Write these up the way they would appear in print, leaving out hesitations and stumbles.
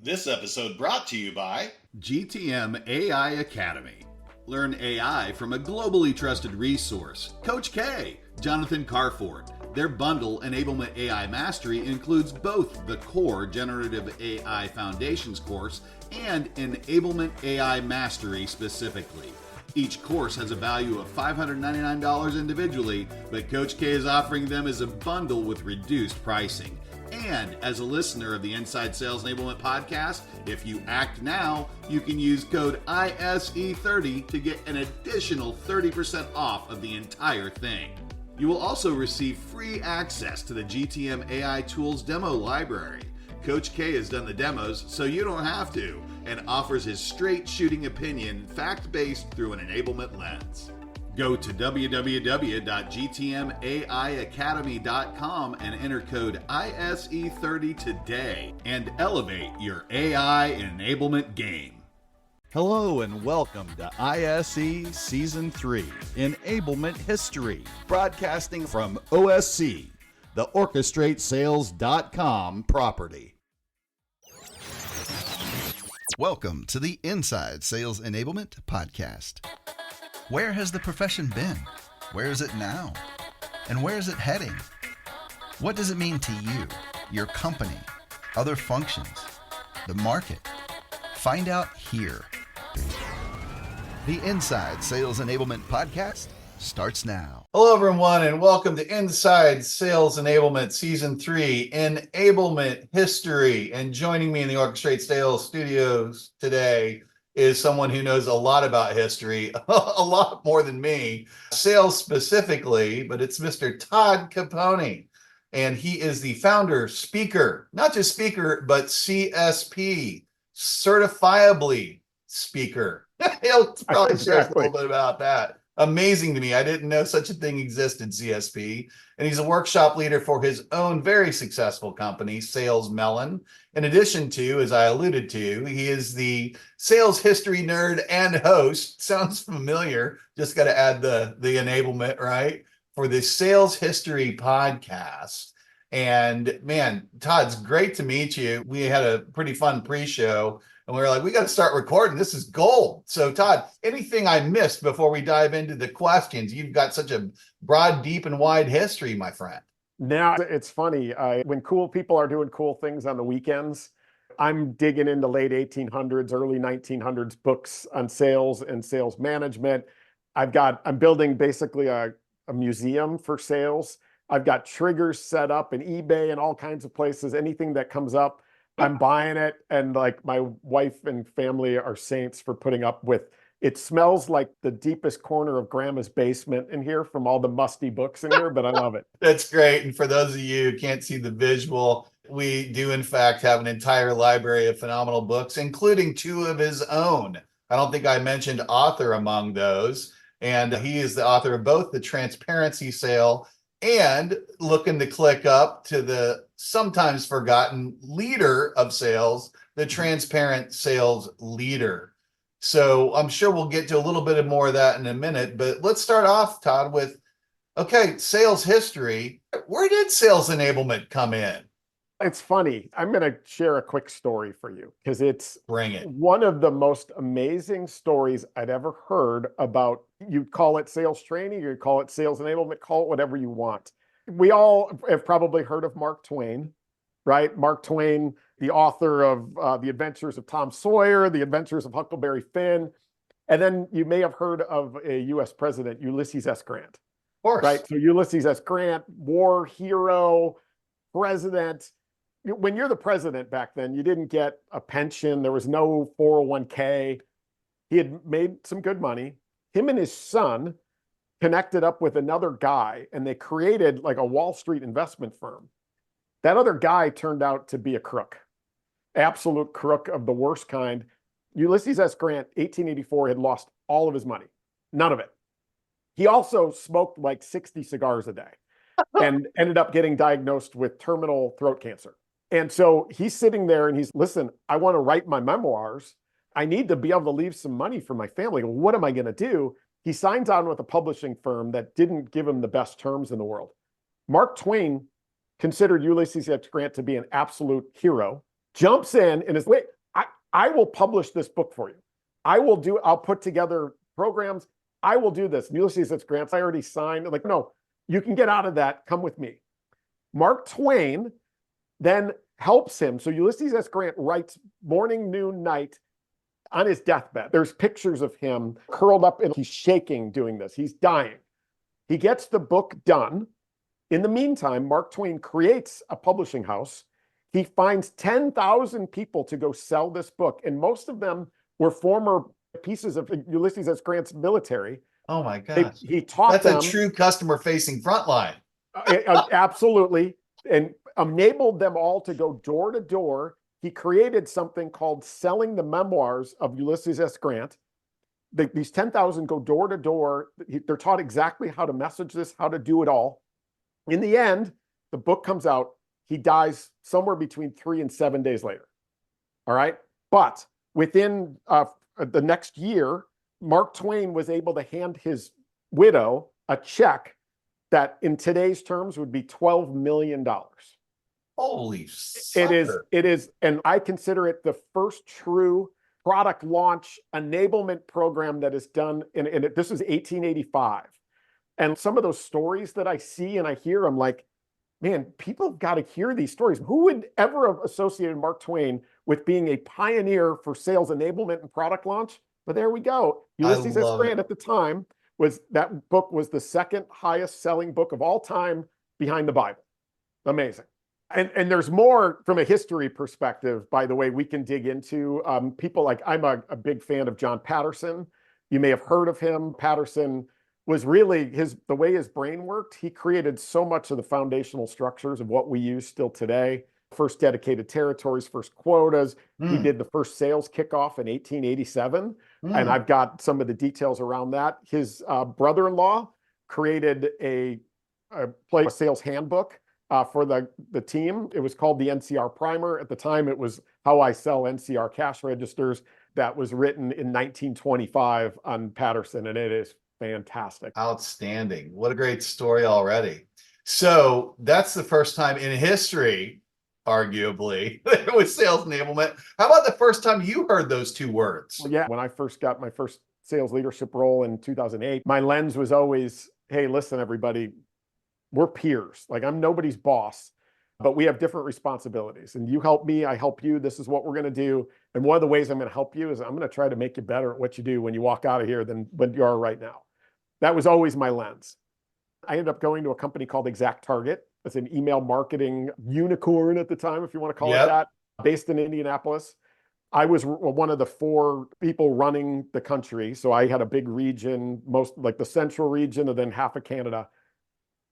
This episode brought to you by GTM AI Academy. Learn AI from a globally trusted resource, Coach K, Jonathan Carford. Their bundle, Enablement AI Mastery, includes both the core Generative AI Foundations course and Enablement AI Mastery specifically. Each course has a value of $599 individually, but Coach K is offering them as a bundle with reduced pricing. And as a listener of the Inside Sales Enablement podcast, if you act now, you can use code ISE3 to get an additional 30% off of the entire thing. You will also receive free access to the GTM AI Tools demo library. Coach K has done the demos, so you don't have to, and offers his straight shooting opinion, fact-based through an enablement lens. Go to www.gtmaiacademy.com and enter code ISE30 today and elevate your AI enablement game. Hello and welcome to ISE Season 3, Enablement History, broadcasting from OSC, the Orchestrate property. Welcome to the Inside Sales Enablement podcast. Where has the profession been? Where is it now? And where is it heading? What does it mean to you, your company, other functions, the market? Find out here. The Inside Sales Enablement podcast starts now. Hello, everyone, and welcome to Inside Sales Enablement Season 3, Enablement History. And joining me in the Orchestrate Sales Studios today is someone who knows a lot about history, a lot more than me, sales specifically, but it's Mr. Todd Caponi. And he is the founder, speaker, not just speaker, but CSP, certifiably speaker. He'll probably share us a little bit about that. Amazing to me. I didn't know such a thing existed, CSP. And he's a workshop leader for his own very successful company, Sales Melon. In addition to, as I alluded to, he is the sales history nerd and host. Sounds familiar. Just got to add the enablement, right? For the Sales History podcast. And man, Todd, it's great to meet you. We had a pretty fun pre-show. And we were like, we got to start recording. This is gold. So, Todd, anything I missed before we dive into the questions? You've got such a broad, deep, and wide history, my friend. Now, it's funny. When cool people are doing cool things on the weekends, I'm digging into late 1800s, early 1900s books on sales and sales management. I'm building basically a museum for sales. I've got triggers set up in eBay and all kinds of places. Anything that comes up, I'm buying it. And like my wife and family are saints for putting up with it. Smells like the deepest corner of grandma's basement in here from all the musty books in here, but I love it. That's great. And for those of you who can't see the visual, we do in fact have an entire library of phenomenal books, including 2 of his own. I don't think I mentioned author among those. And he is the author of both The Transparency Sale and looking to click up to the sometimes forgotten leader of sales, the Transparent Sales Leader. So I'm sure we'll get to a little bit more of that in a minute, but let's start off, Todd, with, okay, sales history. Where did sales enablement come in? It's funny. I'm going to share a quick story for you because it's Bring it. One of the most amazing stories I'd ever heard about. You call it sales training, you call it sales enablement, call it whatever you want. We all have probably heard of Mark Twain, right? Mark Twain, the author of The Adventures of Tom Sawyer, The Adventures of Huckleberry Finn. And then you may have heard of a US president, Ulysses S. Grant. Of course. Right? So Ulysses S. Grant, war hero, president. When you're the president back then, you didn't get a pension. There was no 401k. He had made some good money. Him and his son connected up with another guy, and they created like a Wall Street investment firm. That other guy turned out to be a crook, absolute crook of the worst kind. Ulysses S. Grant, 1884, had lost all of his money, none of it. He also smoked like 60 cigars a day and ended up getting diagnosed with terminal throat cancer. And so he's sitting there and he's, listen, I want to write my memoirs. I need to be able to leave some money for my family. What am I going to do? He signs on with a publishing firm that didn't give him the best terms in the world. Mark Twain considered Ulysses S. Grant to be an absolute hero. jumps in and is, wait, I will publish this book for you. I'll put together programs. I will do this. And Ulysses S. Grant, I already signed. Like, no, you can get out of that. Come with me. Mark Twain then helps him. So Ulysses S. Grant writes morning, noon, night on his deathbed. There's pictures of him curled up and he's shaking doing this. He's dying. He gets the book done. In the meantime, Mark Twain creates a publishing house. He finds 10,000 people to go sell this book, and most of them were former pieces of Ulysses S. Grant's military. Oh my gosh. He taught them. That's a true customer-facing frontline. Absolutely. And enabled them all to go door to door. He created something called Selling the Memoirs of Ulysses S. Grant. These 10,000 go door to door. They're taught exactly how to message this, how to do it all. In the end, the book comes out. He dies somewhere between 3 and 7 days later. All right. But within the next year, Mark Twain was able to hand his widow a check that in today's terms would be $12 million. Holy sucker. It is. And I consider it the first true product launch enablement program that is done. This is 1885. And some of those stories that I see and I hear, I'm like, man, people have got to hear these stories. Who would ever have associated Mark Twain with being a pioneer for sales enablement and product launch? But there we go. Ulysses S. Grant at the time that book was the second highest selling book of all time behind the Bible. Amazing. And there's more from a history perspective, by the way, we can dig into. People like, I'm a big fan of John Patterson. You may have heard of him. Patterson was really the way his brain worked. He created so much of the foundational structures of what we use still today. First dedicated territories, first quotas. He did the first sales kickoff in 1887. And I've got some of the details around that. His brother-in-law created a sales handbook for the team. It was called the NCR Primer. At the time, it was How I Sell NCR Cash Registers. That was written in 1925 on Patterson, and it is fantastic. Outstanding. What a great story already. So that's the first time in history, arguably, with sales enablement. How about the first time you heard those two words? Well, yeah, when I first got my first sales leadership role in 2008, my lens was always, hey, listen, everybody, we're peers. Like, I'm nobody's boss, but we have different responsibilities. And you help me, I help you. This is what we're going to do. And one of the ways I'm going to help you is I'm going to try to make you better at what you do when you walk out of here than what you are right now. That was always my lens. I ended up going to a company called ExactTarget. It's an email marketing unicorn at the time, if you want to call it that, based in Indianapolis. I was one of the 4 people running the country. So I had a big region, most like the central region, and then half of Canada.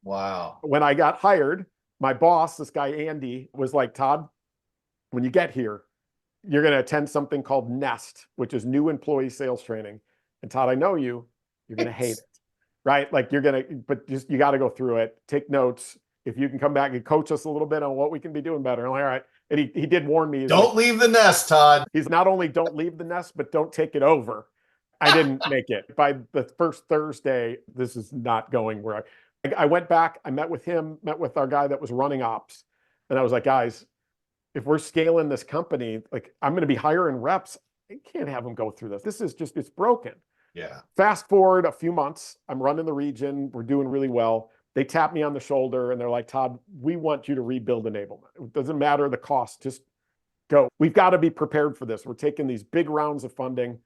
Wow. When I got hired, my boss, this guy, Andy, was like, Todd, when you get here, you're going to attend something called NEST, which is New Employee Sales Training. And Todd, I know you're going to hate it, right? Like but just, you got to go through it, take notes. If you can come back and coach us a little bit on what we can be doing better. I'm like, all right. And he did warn me. Don't leave the nest, Todd. He's not only don't leave the nest, but don't take it over. I didn't make it. By the first Thursday, this is not going where I went back. I met with him, met with our guy that was running ops. And I was like, guys, if we're scaling this company, like, I'm going to be hiring reps. I can't have them go through this. This is just, it's broken. Yeah. Fast forward a few months. I'm running the region. We're doing really well. They tap me on the shoulder and they're like, Todd, we want you to rebuild enablement. It doesn't matter the cost, just go. We've got to be prepared for this. We're taking these big rounds of funding.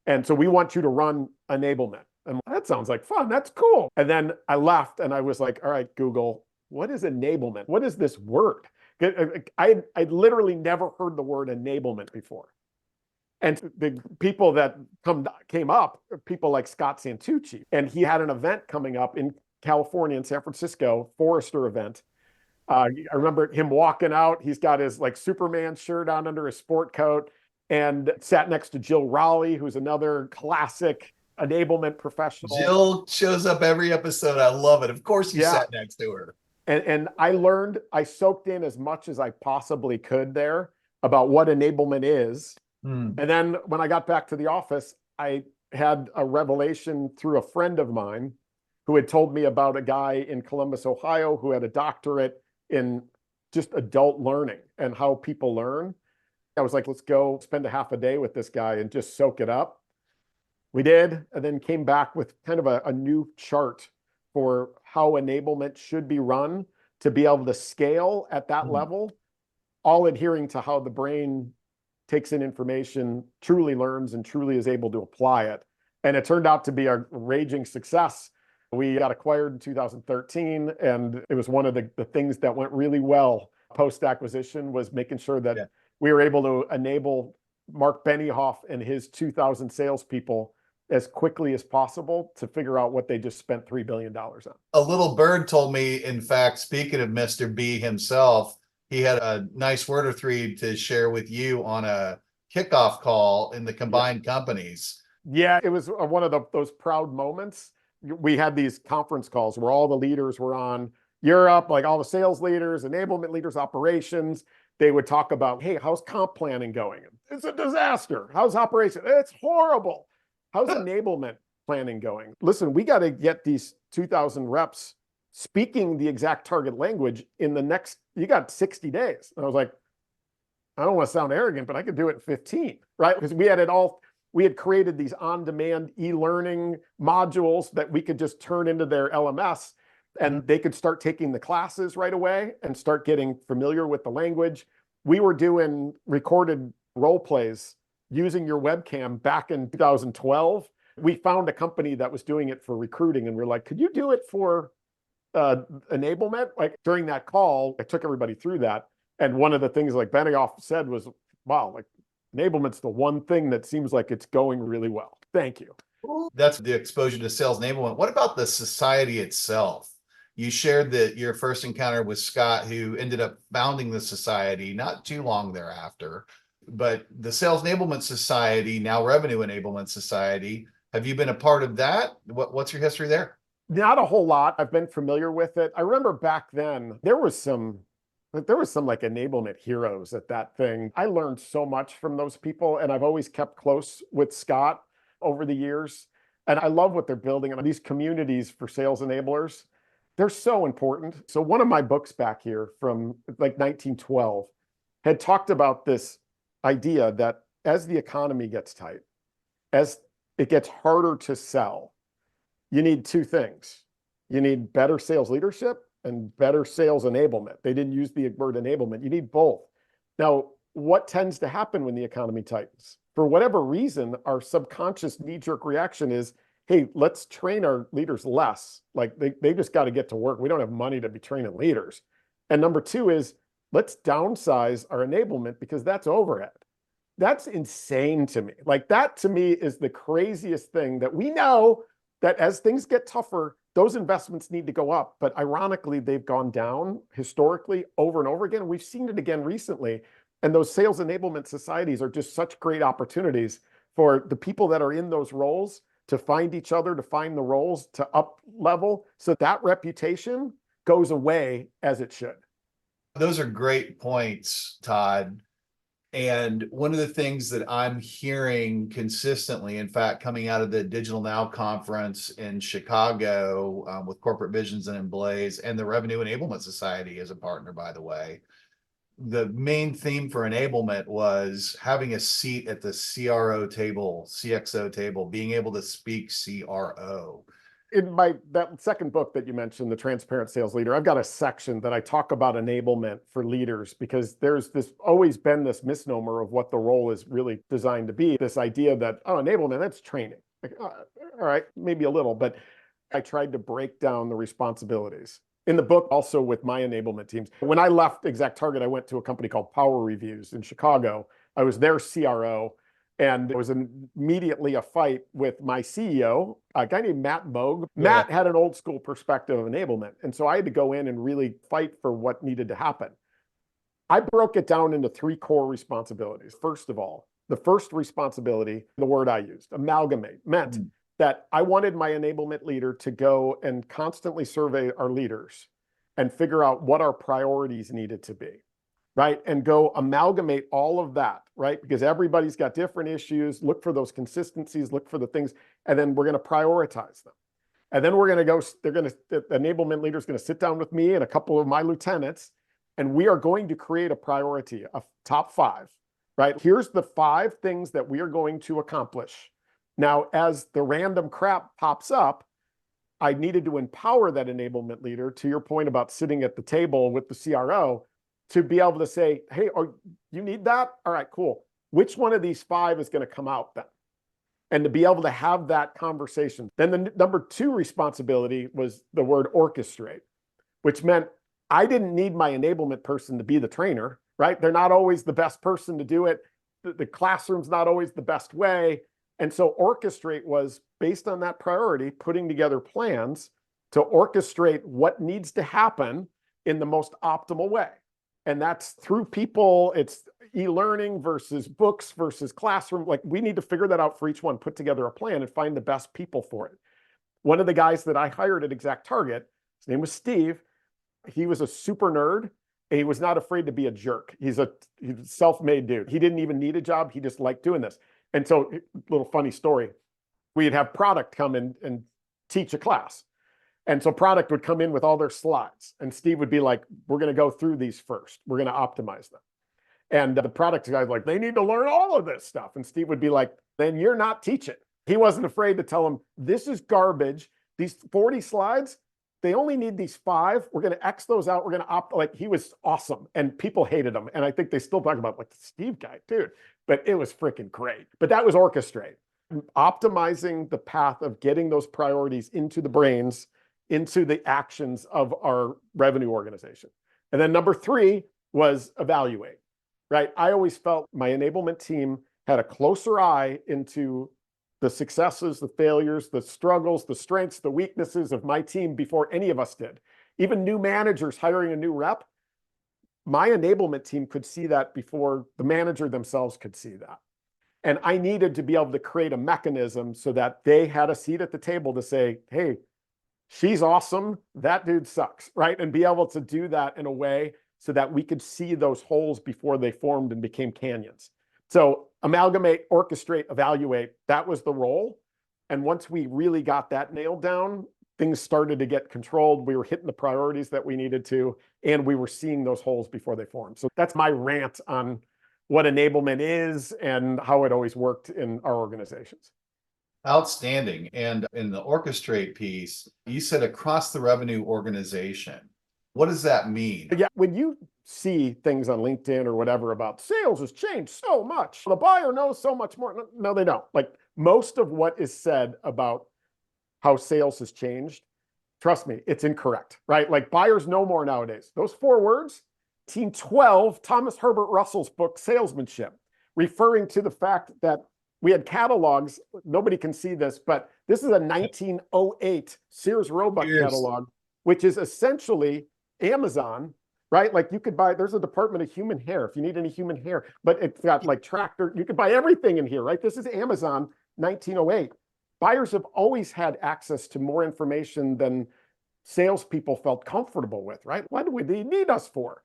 And so we want you to run enablement. And that sounds like fun. That's cool. And then I left and I was like, all right, Google, what is enablement? What is this word? I literally never heard the word enablement before. And the people that came up, people like Scott Santucci, and he had an event coming up in California, in San Francisco, Forrester event. I remember him walking out. He's got his like Superman shirt on under his sport coat and sat next to Jill Rowley, who's another classic enablement professional. Jill shows up every episode. I love it. Of course you sat next to her. And I soaked in as much as I possibly could there about what enablement is. And then when I got back to the office, I had a revelation through a friend of mine who had told me about a guy in Columbus, Ohio, who had a doctorate in just adult learning and how people learn. I was like, let's go spend a half a day with this guy and just soak it up. We did, and then came back with kind of a new chart for how enablement should be run to be able to scale at that level, all adhering to how the brain takes in information, truly learns, and truly is able to apply it. And it turned out to be a raging success. We got acquired in 2013, and it was one of the things that went really well post-acquisition was making sure that we were able to enable Mark Benioff and his 2,000 salespeople as quickly as possible to figure out what they just spent $3 billion on. A little bird told me, in fact, speaking of Mr. B himself, he had a nice word or three to share with you on a kickoff call in the combined companies. Yeah, it was one of those proud moments. We had these conference calls where all the leaders were on Europe, like all the sales leaders, enablement leaders, operations. They would talk about, hey, how's comp planning going? It's a disaster. How's operation? It's horrible. How's enablement planning going? Listen, we got to get these 2,000 reps speaking the exact target language in the next, you got 60 days. And I was like, I don't want to sound arrogant, but I could do it in 15, right? Because we had created these on-demand e-learning modules that we could just turn into their LMS, and they could start taking the classes right away and start getting familiar with the language. We were doing recorded role plays using your webcam back in 2012. We found a company that was doing it for recruiting, and we're like, could you do it for enablement? Like during that call, I took everybody through that. And one of the things like Benioff said was, wow, like enablement's the one thing that seems like it's going really well. Thank you. That's the exposure to sales enablement. What about the society itself? You shared that your first encounter with Scott, who ended up founding the society not too long thereafter, but the Sales Enablement Society, now Revenue Enablement Society. Have you been a part of that? What's your history there? Not a whole lot. I've been familiar with it. I remember back then, there was some like enablement heroes at that thing. I learned so much from those people, and I've always kept close with Scott over the years. And I love what they're building. And these communities for sales enablers, they're so important. So one of my books back here from like 1912 had talked about this idea that as the economy gets tight, as it gets harder to sell, you need two things. You need better sales leadership and better sales enablement. They didn't use the word enablement. You need both. Now, what tends to happen when the economy tightens? For whatever reason, our subconscious knee-jerk reaction is, hey, let's train our leaders less. Like they just got to get to work. We don't have money to be training leaders. And number two is, let's downsize our enablement because that's overhead. That's insane to me. Like that to me is the craziest thing, that we know that as things get tougher, those investments need to go up. But ironically, they've gone down historically over and over again. We've seen it again recently. And those sales enablement societies are just such great opportunities for the people that are in those roles to find each other, to find the roles, to up level. So that reputation goes away as it should. Those are great points, Todd. And one of the things that I'm hearing consistently, in fact, coming out of the Digital Now conference in Chicago with Corporate Visions and Emblaze, and the Revenue Enablement Society as a partner, by the way, the main theme for enablement was having a seat at the CRO table, CXO table, being able to speak CRO. In that second book that you mentioned, The Transparent Sales Leader, I've got a section that I talk about enablement for leaders, because there's always been this misnomer of what the role is really designed to be. This idea that, oh, enablement, that's training. Like, all right, maybe a little, but I tried to break down the responsibilities. In the book, also with my enablement teams, when I left ExactTarget, I went to a company called Power Reviews in Chicago. I was their CRO. And there was immediately a fight with my CEO, a guy named Matt Moog. Yeah. Matt had an old school perspective of enablement. And so I had to go in and really fight for what needed to happen. I broke it down into three core responsibilities. First of all, the first responsibility, the word I used, amalgamate, meant that I wanted my enablement leader to go and constantly survey our leaders and figure out what our priorities needed to be. Right? And go amalgamate all of that, right? Because everybody's got different issues. Look for those consistencies, look for the things, and then we're going to prioritize them. And then we're going to go, the enablement leader is going to sit down with me and a couple of my lieutenants, and we are going to create a priority, a top 5 right? Here's the 5 things that we are going to accomplish. Now, as the random crap pops up, I needed to empower that enablement leader, to your point about sitting at the table with the CRO, to be able to say, hey, you need that? All right, cool. Which one of these 5 is going to come out then? And to be able to have that conversation. Then the number 2 responsibility was the word orchestrate, which meant I didn't need my enablement person to be the trainer, right? They're not always the best person to do it. The classroom's not always the best way. And so orchestrate was based on that priority, putting together plans to orchestrate what needs to happen in the most optimal way. And that's through people. It's e-learning versus books versus classroom. Like, we need to figure that out for each one, put together a plan and find the best people for it. One of the guys that I hired at ExactTarget, his name was Steve. He was a super nerd and he was not afraid to be a jerk. He's a self-made dude. He didn't even need a job. He just liked doing this. And so, little funny story, we'd have product come in and teach a class. And so product would come in with all their slides. And Steve would be like, we're going to go through these first. We're going to optimize them. And the product guy's like, they need to learn all of this stuff. And Steve would be like, then you're not teaching. He wasn't afraid to tell them, this is garbage. These 40 slides, they only need these 5. We're going to X those out. We're going to like, he was awesome. And people hated him. And I think they still talk about, like, the Steve guy, dude. But it was freaking great. But that was orchestrate. Optimizing the path of getting those priorities into the brains, into the actions of our revenue organization. And then number 3 was evaluate, right? I always felt my enablement team had a closer eye into the successes, the failures, the struggles, the strengths, the weaknesses of my team before any of us did. Even new managers hiring a new rep, my enablement team could see that before the manager themselves could see that. And I needed to be able to create a mechanism so that they had a seat at the table to say, hey, she's awesome, that dude sucks, right? And be able to do that in a way so that we could see those holes before they formed and became canyons. So amalgamate, orchestrate, evaluate, that was the role. And once we really got that nailed down, things started to get controlled. We were hitting the priorities that we needed to, and we were seeing those holes before they formed. So that's my rant on what enablement is and how it always worked in our organizations. Outstanding. And in the orchestrate piece, you said across the revenue organization. What does that mean? Yeah, when you see things on LinkedIn or whatever about sales has changed so much, the buyer knows so much more. No, they don't. Like, most of what is said about how sales has changed, trust me, it's incorrect, right? Like, buyers know more nowadays. Those 4 words, 1912, Thomas Herbert Russell's book, Salesmanship, referring to the fact that we had catalogs. Nobody can see this, but this is a 1908 Sears Roebuck catalog, which is essentially Amazon, right? Like, you could buy, there's a department of human hair if you need any human hair, but it's got like tractor, you could buy everything in here, right? This is Amazon 1908. Buyers have always had access to more information than salespeople felt comfortable with, right? What do they need us for?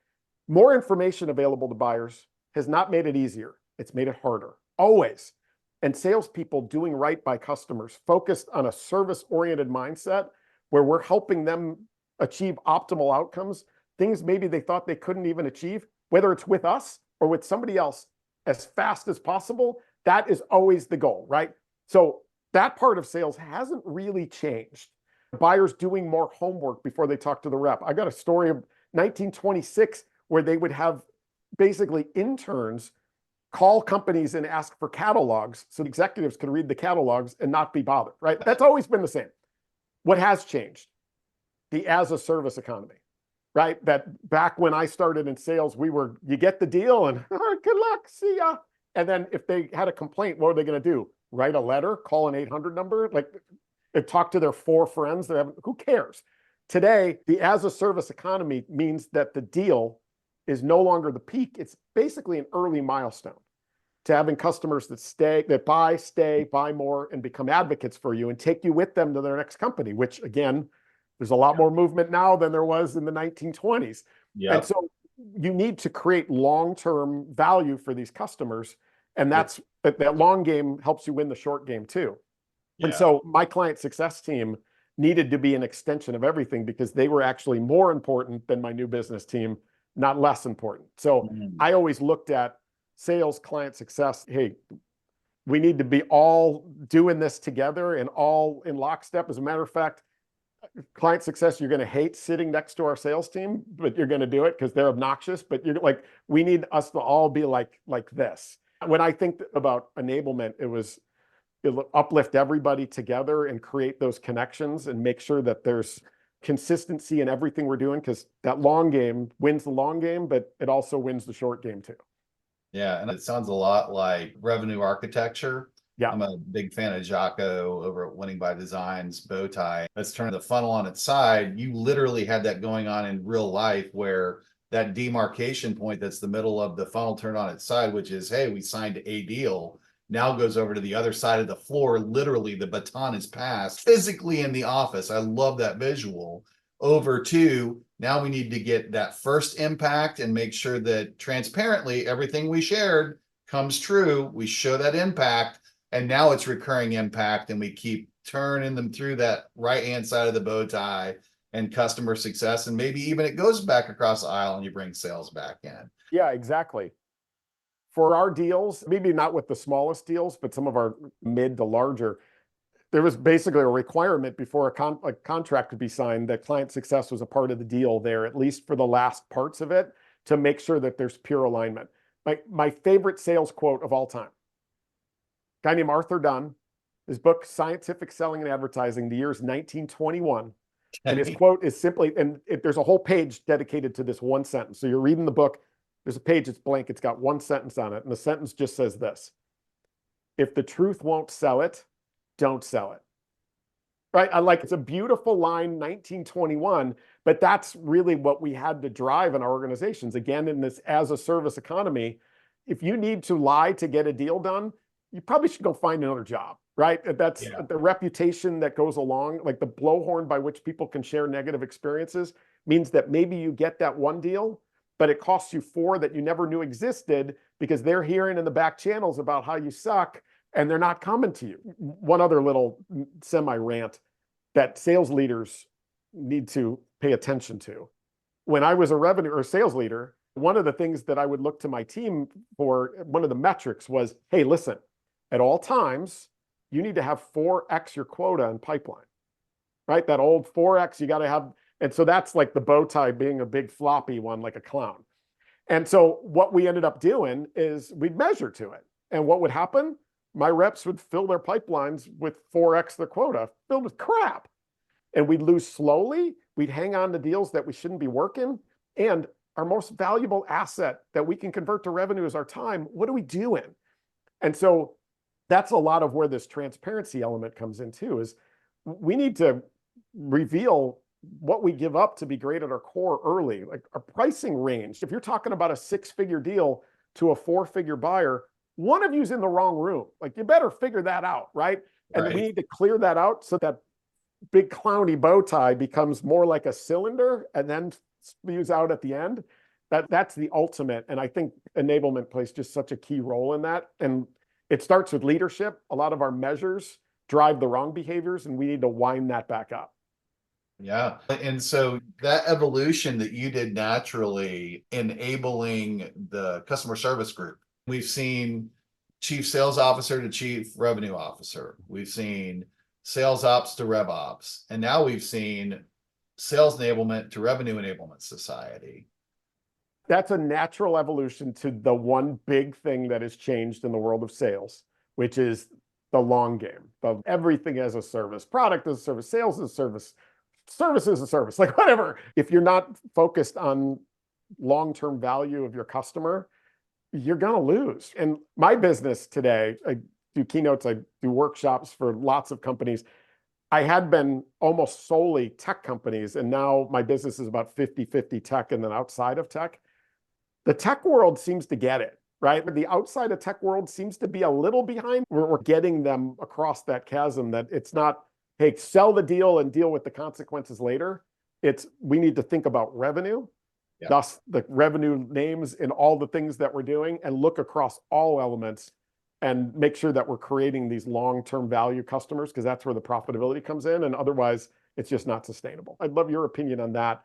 More information available to buyers has not made it easier. It's made it harder, always. And salespeople doing right by customers, focused on a service-oriented mindset where we're helping them achieve optimal outcomes, things maybe they thought they couldn't even achieve, whether it's with us or with somebody else, as fast as possible. That is always the goal, right? So that part of sales hasn't really changed. Buyers doing more homework before they talk to the rep. I got a story of 1926 where they would have basically interns call companies and ask for catalogs so the executives could read the catalogs and not be bothered, right? That's always been the same. What has changed? The as-a-service economy, right? That back when I started in sales, you get the deal and good luck, see ya. And then if they had a complaint, what were they going to do? Write a letter, call an 800 number, like talk to their 4 friends. Who cares? Today, the as-a-service economy means that the deal is no longer the peak. It's basically an early milestone to having customers that buy more, and become advocates for you and take you with them to their next company, which, again, there's a lot more movement now than there was in the 1920s. Yep. And so you need to create long-term value for these customers. And that long game helps you win the short game too. Yeah. And so my client success team needed to be an extension of everything because they were actually more important than my new business team, not less important. So I always looked at sales, client success. Hey, we need to be all doing this together and all in lockstep. As a matter of fact, client success, you're going to hate sitting next to our sales team, but you're going to do it because they're obnoxious. But you're like, we need us to all be like this. When I think about enablement, it'll uplift everybody together and create those connections and make sure that there's consistency in everything we're doing, because that long game wins the long game, but it also wins the short game too. Yeah, and it sounds a lot like revenue architecture. Yeah. I'm a big fan of Jocko over at Winning by Design's bow tie. Let's turn the funnel on its side. You literally had that going on in real life, where that demarcation point that's the middle of the funnel turned on its side, which is, hey, we signed a deal, now goes over to the other side of the floor. Literally, the baton is passed physically in the office. I love that visual. Over to now we need to get that first impact and make sure that transparently everything we shared comes true. We show that impact, and now it's recurring impact, and we keep turning them through that right-hand side of the bow tie and customer success. And maybe even it goes back across the aisle and you bring sales back in. Yeah, exactly. For our deals, maybe not with the smallest deals, but some of our mid to larger, there was basically a requirement before a contract could be signed that client success was a part of the deal there, at least for the last parts of it, to make sure that there's pure alignment. My favorite sales quote of all time, a guy named Arthur Dunn, his book, Scientific Selling and Advertising, the year is 1921. And his quote is simply, there's a whole page dedicated to this one sentence. So you're reading the book, there's a page, it's blank, it's got one sentence on it. And the sentence just says this: if the truth won't sell it, don't sell it. Right? It's a beautiful line, 1921, but that's really what we had to drive in our organizations. Again, in this as a service economy, if you need to lie to get a deal done, you probably should go find another job, right? That's the reputation that goes along, like the blowhorn by which people can share negative experiences means that maybe you get that one deal, but it costs you 4 that you never knew existed because they're hearing in the back channels about how you suck and they're not coming to you. One other little semi-rant that sales leaders need to pay attention to. When I was a revenue or sales leader, one of the things that I would look to my team for, one of the metrics was, hey, listen, at all times, you need to have 4x your quota in pipeline, right? That old 4x, you got to have. And so that's like the bow tie being a big floppy one, like a clown. And so what we ended up doing is we'd measure to it. And what would happen? My reps would fill their pipelines with 4x their quota, filled with crap. And we'd lose slowly. We'd hang on to deals that we shouldn't be working. And our most valuable asset that we can convert to revenue is our time. What are we doing? And so that's a lot of where this transparency element comes in too, is we need to reveal what we give up to be great at our core early, like our pricing range. If you're talking about a 6-figure deal to a 4-figure buyer, one of you's in the wrong room. Like, you better figure that out, right? And we need to clear that out so that big clowny bow tie becomes more like a cylinder and then spews out at the end. That's the ultimate. And I think enablement plays just such a key role in that. And it starts with leadership. A lot of our measures drive the wrong behaviors, and we need to wind that back up. Yeah. And so that evolution that you did naturally, enabling the customer service group, we've seen chief sales officer to chief revenue officer. We've seen sales ops to rev ops. And now we've seen sales enablement to revenue enablement society. That's a natural evolution to the one big thing that has changed in the world of sales, which is the long game of everything as a service, product as a service, sales as a service, service as a service, like whatever. If you're not focused on long-term value of your customer, you're going to lose. And my business today, I do keynotes, I do workshops for lots of companies. I had been almost solely tech companies, and now my business is about 50-50 tech and then outside of tech. The tech world seems to get it, right? But the outside of tech world seems to be a little behind. We're getting them across that chasm, that it's not, hey, sell the deal and deal with the consequences later. It's, we need to think about revenue, thus the revenue names in all the things that we're doing, and look across all elements and make sure that we're creating these long-term value customers, because that's where the profitability comes in. And otherwise, it's just not sustainable. I'd love your opinion on that.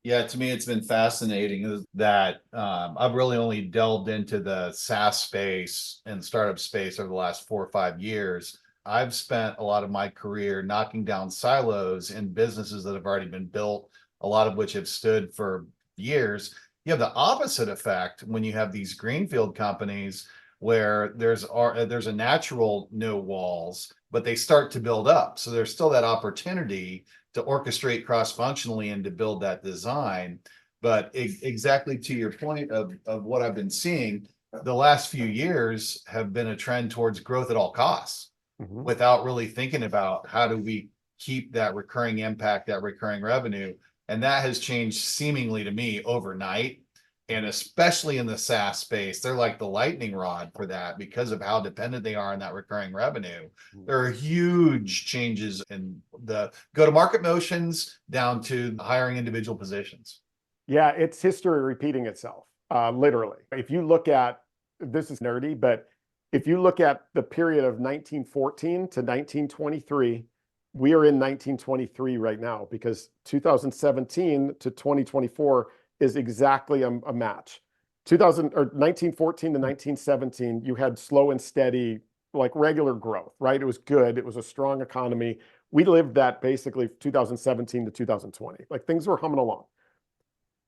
Yeah, to me, it's been fascinating is that I've really only delved into the SaaS space and startup space over the last 4 or 5 years. I've spent a lot of my career knocking down silos in businesses that have already been built, a lot of which have stood for years. You have the opposite effect when you have these greenfield companies where there's a natural no walls, but they start to build up. So there's still that opportunity to orchestrate cross-functionally and to build that design. But exactly to your point of what I've been seeing, the last few years have been a trend towards growth at all costs without really thinking about how do we keep that recurring impact, that recurring revenue. And that has changed seemingly to me overnight. And especially in the SaaS space, they're like the lightning rod for that because of how dependent they are on that recurring revenue. There are huge changes in the go-to-market motions down to hiring individual positions. Yeah, it's history repeating itself, literally. If you look at, this is nerdy, but if you look at the period of 1914 to 1923, we are in 1923 right now because 2017 to 2024 is exactly a match. 1914 to 1917, you had slow and steady, like regular growth, right? It was good. It was a strong economy. We lived that basically 2017 to 2020. Like things were humming along.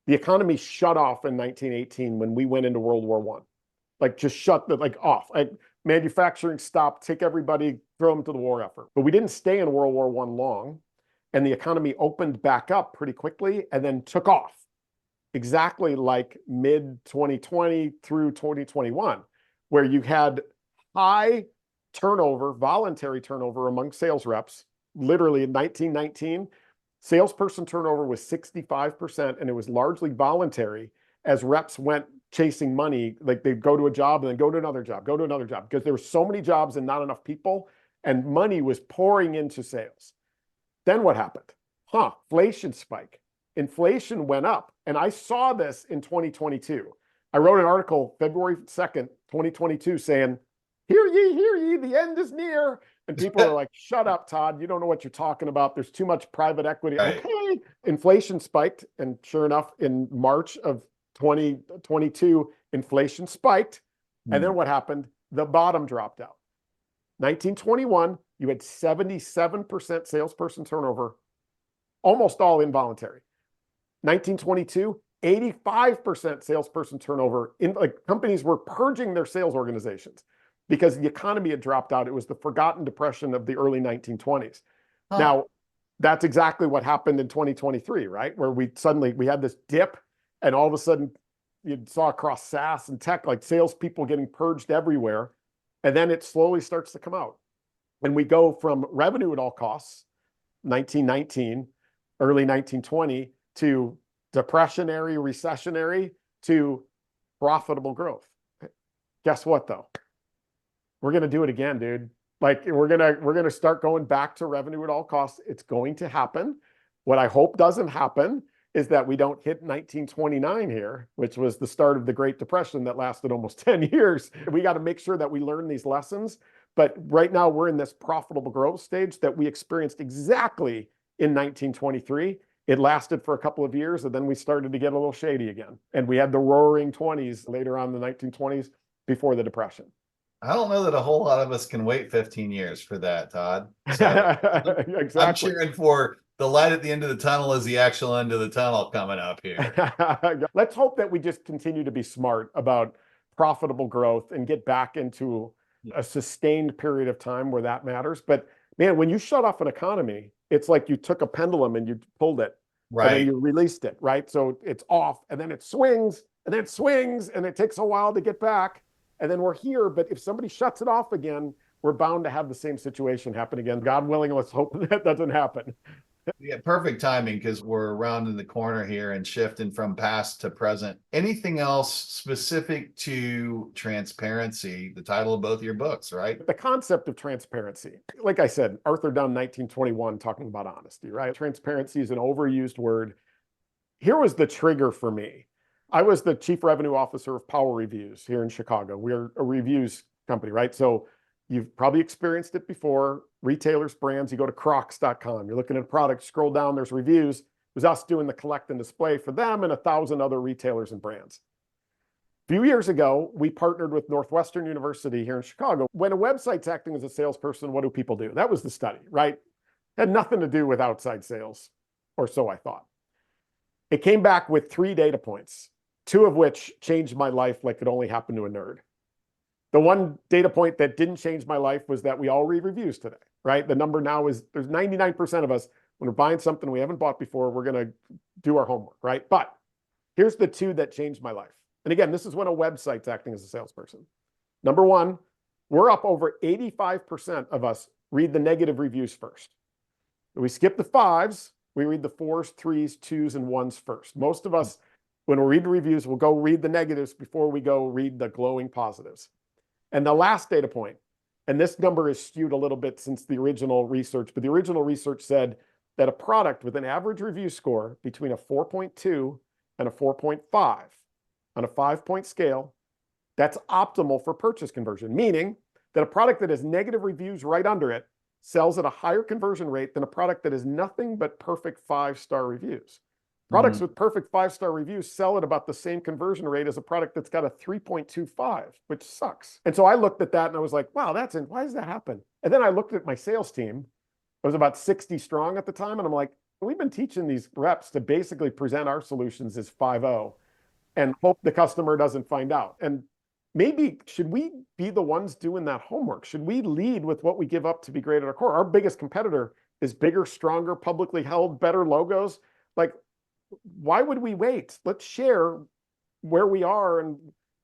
The economy shut off in 1918 when we went into World War I. Like just shut the off. Like manufacturing stopped, take everybody, throw them to the war effort. But we didn't stay in World War I long, and the economy opened back up pretty quickly and then took off. Exactly like mid 2020 through 2021, where you had high turnover, voluntary turnover among sales reps. Literally in 1919, salesperson turnover was 65%, and it was largely voluntary as reps went chasing money. Like they'd go to a job and then go to another job, go to another job, because there were so many jobs and not enough people, and money was pouring into sales. Then what happened? Inflation spike. Inflation went up. And I saw this in 2022. I wrote an article February 2nd, 2022 saying, hear ye, the end is near. And people are like, shut up, Todd. You don't know what you're talking about. There's too much private equity. Right. Okay. Inflation spiked. And sure enough, in March of 2022, inflation spiked. And then what happened? The bottom dropped out. 1921, you had 77% salesperson turnover, almost all involuntary. 1922, 85% salesperson turnover. In like companies were purging their sales organizations because the economy had dropped out. It was the forgotten depression of the early 1920s. Now, that's exactly what happened in 2023, right? Where we had this dip, and all of a sudden you saw across SaaS and tech, like salespeople getting purged everywhere. And then it slowly starts to come out. And we go from revenue at all costs, 1919, early 1920, to depressionary, recessionary, to profitable growth. Guess what though? We're going to do it again, dude. Like we're going to start going back to revenue at all costs. It's going to happen. What I hope doesn't happen is that we don't hit 1929 here, which was the start of the Great Depression that lasted almost 10 years. We got to make sure that we learn these lessons. But right now we're in this profitable growth stage that we experienced exactly in 1923. It lasted for a couple of years, and then we started to get a little shady again. And we had the roaring 20s later on in the 1920s before the Depression. I don't know that a whole lot of us can wait 15 years for that, Todd. So Exactly. I'm cheering for the light at the end of the tunnel is the actual end of the tunnel coming up here. Let's hope that we just continue to be smart about profitable growth and get back into a sustained period of time where that matters. But man, when you shut off an economy, it's like you took a pendulum and you pulled it, Right. and then you released it, right? So it's off, and then it swings, and then it swings, and it takes a while to get back, and then we're here. But if somebody shuts it off again, we're bound to have the same situation happen again. God willing, let's hope that doesn't happen. Yeah, perfect timing because we're rounding the corner here and shifting from past to present. Anything else specific to transparency? The title of both of your books, right? The concept of transparency, like I said, Arthur Dunn, 1921, talking about honesty, right? Transparency is an overused word. Here was the trigger for me. I was the chief revenue officer of Power Reviews here in Chicago. We're a reviews company, right? So you've probably experienced it before. Retailers, brands, you go to crocs.com, you're looking at a product, scroll down, there's reviews. was us doing the collect and display for them and 1,000 other retailers and brands. A few years ago, we partnered with Northwestern University here in Chicago. When a website's acting as a salesperson, what do people do? That was the study, right? Had nothing to do with outside sales, or so I thought. It came back with 3 data points, 2 of which changed my life like it only happened to a nerd. The one data point that didn't change my life was that we all read reviews today, right? The number now is there's 99% of us, when we're buying something we haven't bought before, we're going to do our homework, right? But here's the 2 that changed my life. And again, this is when a website's acting as a salesperson. Number 1, we're up over 85% of us read the negative reviews first. We skip the 5s, we read the 4s, 3s, 2s, and 1s first. Most of us, when we read the reviews, we'll go read the negatives before we go read the glowing positives. And the last data point, and this number is skewed a little bit since the original research, but the original research said that a product with an average review score between a 4.2 and a 4.5 on a 5-point scale, that's optimal for purchase conversion, meaning that a product that has negative reviews right under it sells at a higher conversion rate than a product that has nothing but perfect 5-star reviews. Products with perfect 5-star reviews sell at about the same conversion rate as a product that's got a 3.25, which sucks. And so I looked at that and I was like, wow, why does that happen? And then I looked at my sales team. I was about 60 strong at the time. And I'm like, we've been teaching these reps to basically present our solutions as 5.0 and hope the customer doesn't find out. And maybe should we be the ones doing that homework? Should we lead with what we give up to be great at our core? Our biggest competitor is bigger, stronger, publicly held, better logos. Like, why would we wait? Let's share where we are. And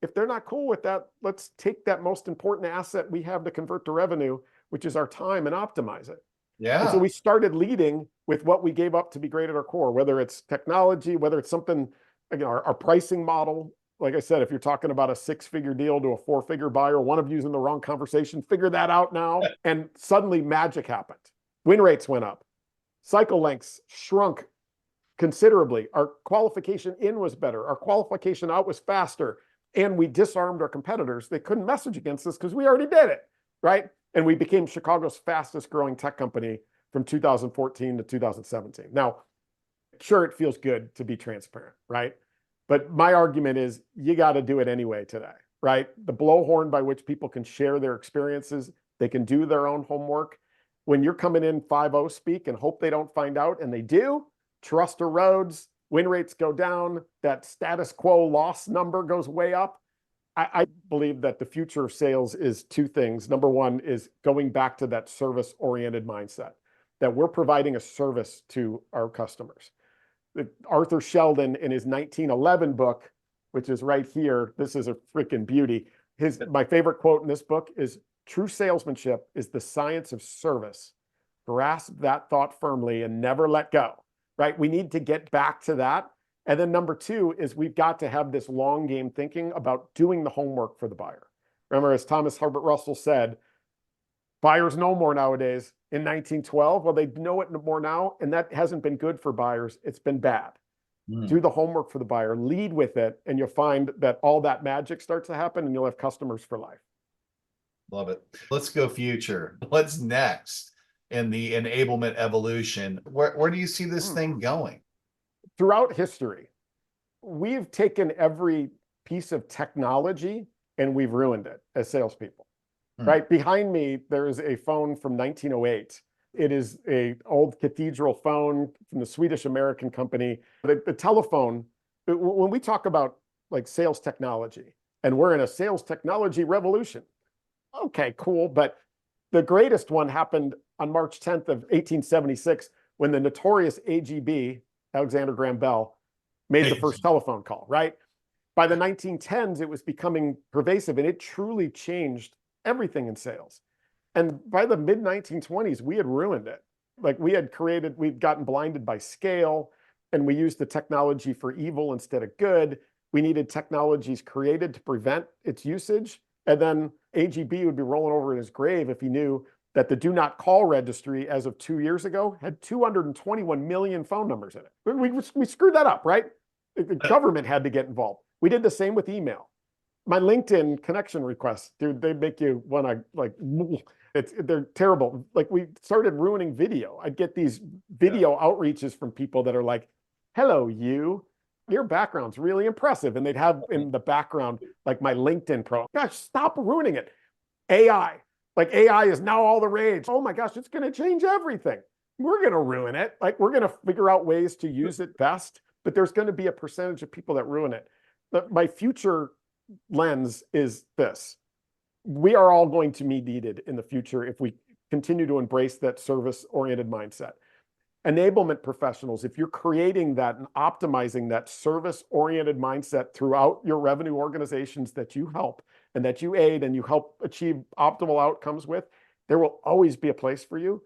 if they're not cool with that, let's take that most important asset we have to convert to revenue, which is our time, and optimize it. Yeah. And so we started leading with what we gave up to be great at our core, whether it's technology, whether it's something, again, our pricing model. Like I said, if you're talking about a 6-figure deal to a 4-figure buyer, one of you's in the wrong conversation, figure that out now. And suddenly magic happened. Win rates went up. Cycle lengths shrunk considerably. Our qualification in was better. Our qualification out was faster. And we disarmed our competitors. They couldn't message against us because we already did it, right? And we became Chicago's fastest growing tech company from 2014 to 2017. Now, sure, it feels good to be transparent, right? But my argument is you got to do it anyway today, right? The blowhorn by which people can share their experiences, they can do their own homework. When you're coming in 5.0 speak and hope they don't find out, and they do, trust erodes, win rates go down, that status quo loss number goes way up. I believe that the future of sales is 2 things. Number 1 is going back to that service-oriented mindset, that we're providing a service to our customers. Arthur Sheldon, in his 1911 book, which is right here, this is a freaking beauty. My favorite quote in this book is, "True salesmanship is the science of service. Grasp that thought firmly and never let go," right? We need to get back to that. And then number 2 is we've got to have this long game thinking about doing the homework for the buyer. Remember, as Thomas Herbert Russell said, buyers know more nowadays. In 1912, well, they know it more now, and that hasn't been good for buyers. It's been bad. Do the homework for the buyer, lead with it, and you'll find that all that magic starts to happen, and you'll have customers for life. Love it. Let's go future. What's next in the enablement evolution? Where do you see this thing going? Throughout history, we've taken every piece of technology and we've ruined it as salespeople. Right behind me, there is a phone from 1908. It is an old cathedral phone from the Swedish American company. The telephone, when we talk about like sales technology, and we're in a sales technology revolution. Okay, cool. But the greatest one happened on March 10th of 1876, when the notorious AGB, Alexander Graham Bell, made the first telephone call, right? By the 1910s, it was becoming pervasive, and it truly changed everything in sales. And by the mid 1920s, we had ruined it. Like we'd gotten blinded by scale, and we used the technology for evil instead of good. We needed technologies created to prevent its usage. And then AGB would be rolling over in his grave if he knew that the do not call registry, as of 2 years ago, had 221 million phone numbers in it. We screwed that up, right? The government had to get involved. We did the same with email. My LinkedIn connection requests, dude, they make you want to like, they're terrible. Like we started ruining video. I'd get these video outreaches from people that are like, hello, your background's really impressive. And they'd have in the background, like my LinkedIn pro. Gosh, stop ruining it. AI. Like AI is now all the rage. Oh my gosh, it's going to change everything. We're going to ruin it. Like we're going to figure out ways to use it best, but there's going to be a percentage of people that ruin it. But my future lens is this. We are all going to be needed in the future if we continue to embrace that service-oriented mindset. Enablement professionals, if you're creating that and optimizing that service-oriented mindset throughout your revenue organizations that you help and that you aid and you help achieve optimal outcomes with, there will always be a place for you.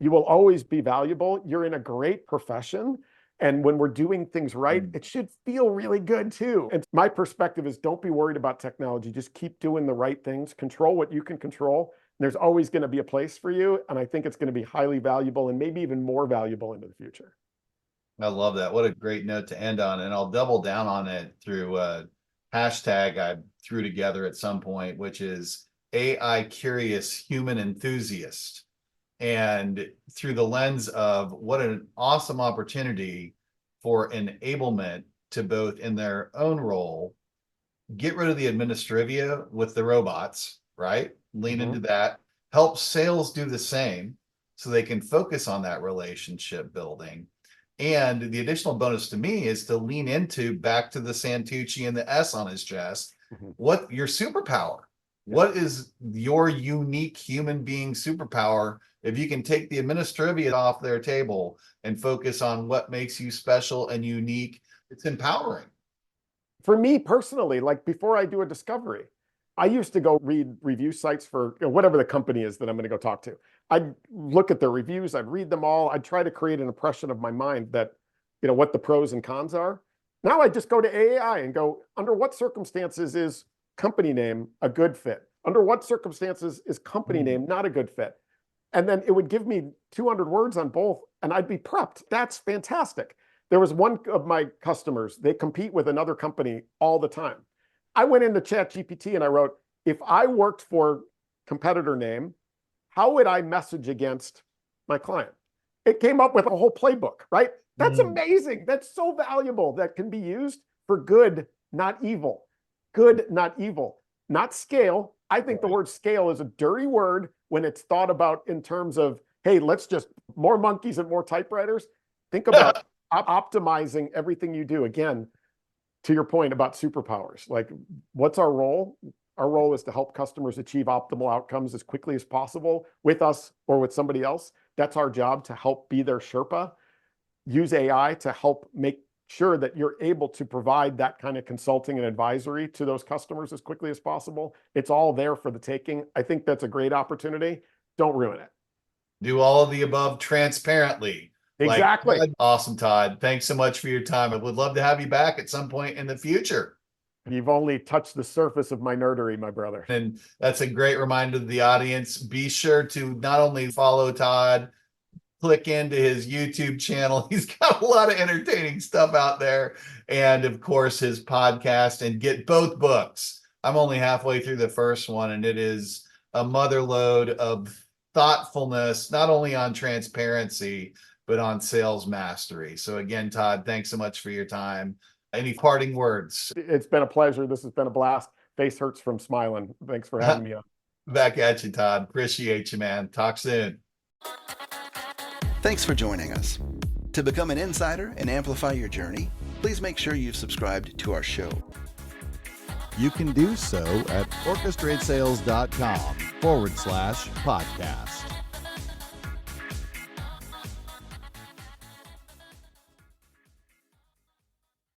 You will always be valuable. You're in a great profession. And when we're doing things right, it should feel really good too. And my perspective is don't be worried about technology. Just keep doing the right things. Control what you can control. There's always going to be a place for you. And I think it's going to be highly valuable and maybe even more valuable into the future. I love that. What a great note to end on. And I'll double down on it through a hashtag I threw together at some point, which is AI curious human enthusiast. And through the lens of what an awesome opportunity for enablement to both in their own role, get rid of the administrivia with the robots, right? Lean into that, help sales do the same so they can focus on that relationship building. And the additional bonus to me is to lean into back to the Santucci and the S on his chest. What your superpower? What is your unique human being superpower? If you can take the administrivia off their table and focus on what makes you special and unique, it's empowering. For me personally, like before I do a discovery, I used to go read review sites for whatever the company is that I'm going to go talk to. I'd look at their reviews, I'd read them all. I'd try to create an impression of my mind that, what the pros and cons are. Now I just go to AI and go, under what circumstances is company name a good fit? Under what circumstances is company name not a good fit? And then it would give me 200 words on both and I'd be prepped. That's fantastic. There was one of my customers, they compete with another company all the time. I went into ChatGPT and I wrote, if I worked for competitor name, how would I message against my client? It came up with a whole playbook, right? That's amazing. That's so valuable. That can be used for good, not evil. Good, not evil. Not scale. I think the word scale is a dirty word when it's thought about in terms of, hey, let's just more monkeys and more typewriters. Think about optimizing everything you do. Again, to your point about superpowers, like what's our role? Our role is to help customers achieve optimal outcomes as quickly as possible with us or with somebody else. That's our job, to help be their Sherpa. Use AI to help make sure that you're able to provide that kind of consulting and advisory to those customers as quickly as possible. It's all there for the taking. I think that's a great opportunity. Don't ruin it. Do all of the above transparently. Exactly. Awesome, Todd. Thanks so much for your time. I would love to have you back at some point in the future. You've only touched the surface of my nerdery, my brother. And that's a great reminder to the audience. Be sure to not only follow Todd, click into his YouTube channel. He's got a lot of entertaining stuff out there. And of course, his podcast, and get both books. I'm only halfway through the first one, and it is a mother load of thoughtfulness, not only on transparency, but on sales mastery. So again, Todd, thanks so much for your time. Any parting words? It's been a pleasure. This has been a blast. Face hurts from smiling. Thanks for having me on. Back at you, Todd. Appreciate you, man. Talk soon. Thanks for joining us. To become an insider and amplify your journey, please make sure you've subscribed to our show. You can do so at orchestratesales.com/podcast.